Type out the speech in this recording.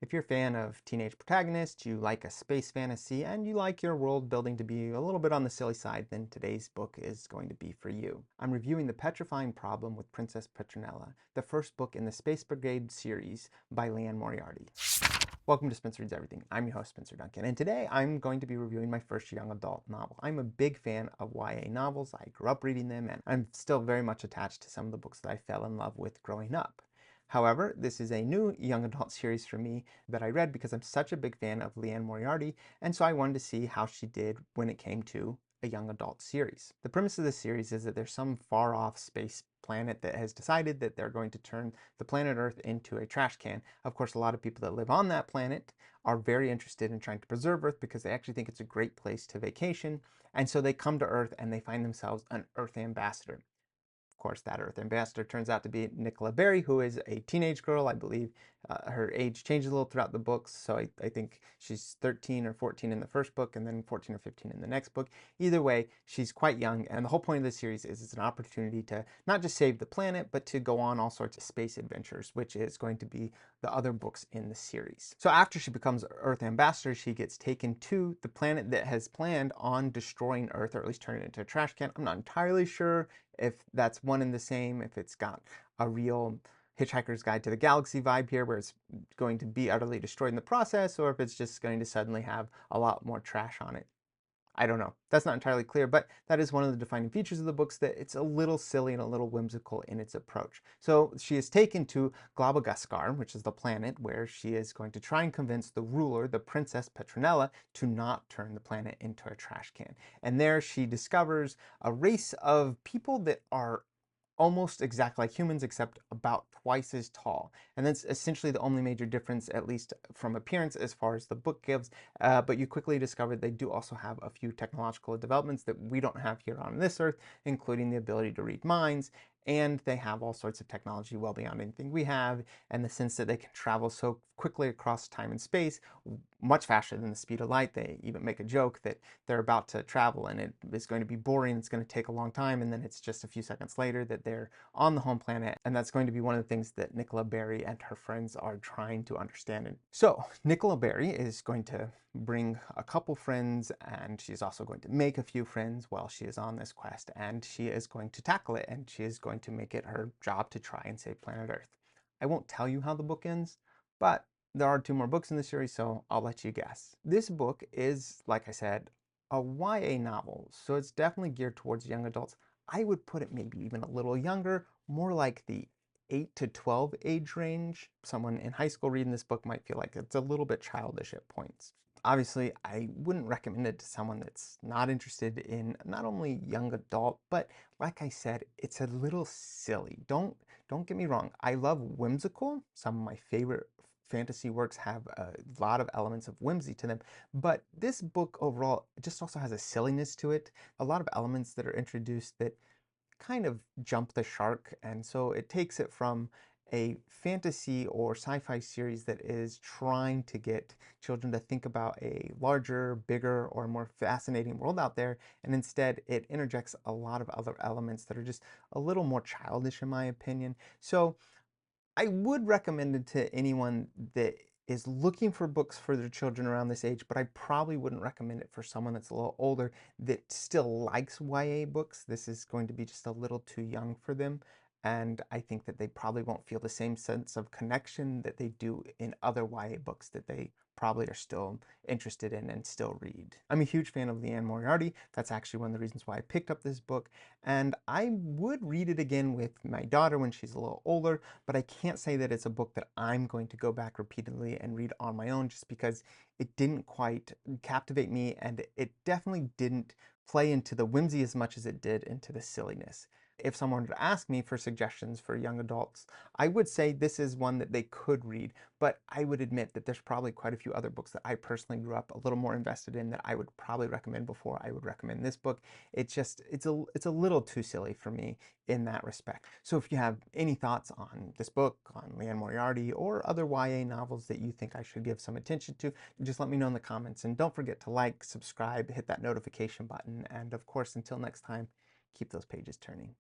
If you're a fan of teenage protagonists, you like a space fantasy, and you like your world building to be a little bit on the silly side, then today's book is going to be for you. I'm reviewing The Petrifying Problem with Princess Petronella, the first book in the Space Brigade series by Liane Moriarty. Welcome to Spencer Reads Everything. I'm your host, Spencer Duncan, and today I'm going to be reviewing my first young adult novel. I'm a big fan of YA novels. I grew up reading them, and I'm still very much attached to some of the books that I fell in love with growing up. However, this is a new young adult series for me that I read because I'm such a big fan of Liane Moriarty, and so I wanted to see how she did when it came to a young adult series. The premise of this series is that there's some far-off space planet that has decided that they're going to turn the planet Earth into a trash can. Of course, a lot of people that live on that planet are very interested in trying to preserve Earth because they actually think it's a great place to vacation, and so they come to Earth and they find themselves an Earth ambassador. Of course, that Earth ambassador turns out to be Nicola Berry, who is a teenage girl. I believe her age changes a little throughout the books, so I think she's 13 or 14 in the first book and then 14 or 15 in the next book. Either way, she's quite young, and the whole point of this series is it's an opportunity to not just save the planet, but to go on all sorts of space adventures, which is going to be the other books in the series. So after she becomes Earth ambassador, she gets taken to the planet that has planned on destroying Earth, or at least turning it into a trash can. I'm not entirely sure if that's one and the same, if it's got a real Hitchhiker's Guide to the Galaxy vibe here, where it's going to be utterly destroyed in the process, or if it's just going to suddenly have a lot more trash on it. I don't know. That's not entirely clear, but that is one of the defining features of the books, that it's a little silly and a little whimsical in its approach. So she is taken to Globagaskar, which is the planet where she is going to try and convince the ruler, the Princess Petronella, to not turn the planet into a trash can. And there she discovers a race of people that are almost exactly like humans, except about twice as tall. And that's essentially the only major difference, at least from appearance, as far as the book gives. But you quickly discover they do also have a few technological developments that we don't have here on this Earth, including the ability to read minds. And they have all sorts of technology well beyond anything we have, and the sense that they can travel so quickly across time and space, much faster than the speed of light. They even make a joke that they're about to travel and it is going to be boring, it's going to take a long time, and then it's just a few seconds later that they're on the home planet. And that's going to be one of the things that Nicola Berry and her friends are trying to understand. So Nicola Berry is going to bring a couple friends, and she's also going to make a few friends while she is on this quest, and she is going to tackle it, and she is going to make it her job to try and save planet Earth. I won't tell you how the book ends, but there are 2 more books in the series, so I'll let you guess. This book is, like I said, a YA novel, so it's definitely geared towards young adults. I would put it maybe even a little younger, more like the 8 to 12 age range. Someone in high school reading this book might feel like it's a little bit childish at points. Obviously, I wouldn't recommend it to someone that's not interested in not only young adult, but like I said, it's a little silly. Don't get me wrong. I love whimsical. Some of my favorite fantasy works have a lot of elements of whimsy to them, but this book overall just also has a silliness to it. A lot of elements that are introduced that kind of jump the shark, and so it takes it from a fantasy or sci-fi series that is trying to get children to think about a larger, bigger, or more fascinating world out there, and instead it interjects a lot of other elements that are just a little more childish in my opinion. So I would recommend it to anyone that is looking for books for their children around this age, but I probably wouldn't recommend it for someone that's a little older that still likes YA books. This is going to be just a little too young for them, and I think that they probably won't feel the same sense of connection that they do in other YA books that they probably are still interested in and still read. I'm a huge fan of Liane Moriarty. That's actually one of the reasons why I picked up this book, and I would read it again with my daughter when she's a little older, but I can't say that it's a book that I'm going to go back repeatedly and read on my own, just because it didn't quite captivate me, and it definitely didn't play into the whimsy as much as it did into the silliness. If someone were to ask me for suggestions for young adults, I would say this is one that they could read, but I would admit that there's probably quite a few other books that I personally grew up a little more invested in that I would probably recommend before I would recommend this book. It's a little too silly for me in that respect. So if you have any thoughts on this book, on Liane Moriarty, or other YA novels that you think I should give some attention to, just let me know in the comments. And don't forget to like, subscribe, hit that notification button, and of course, until next time, keep those pages turning.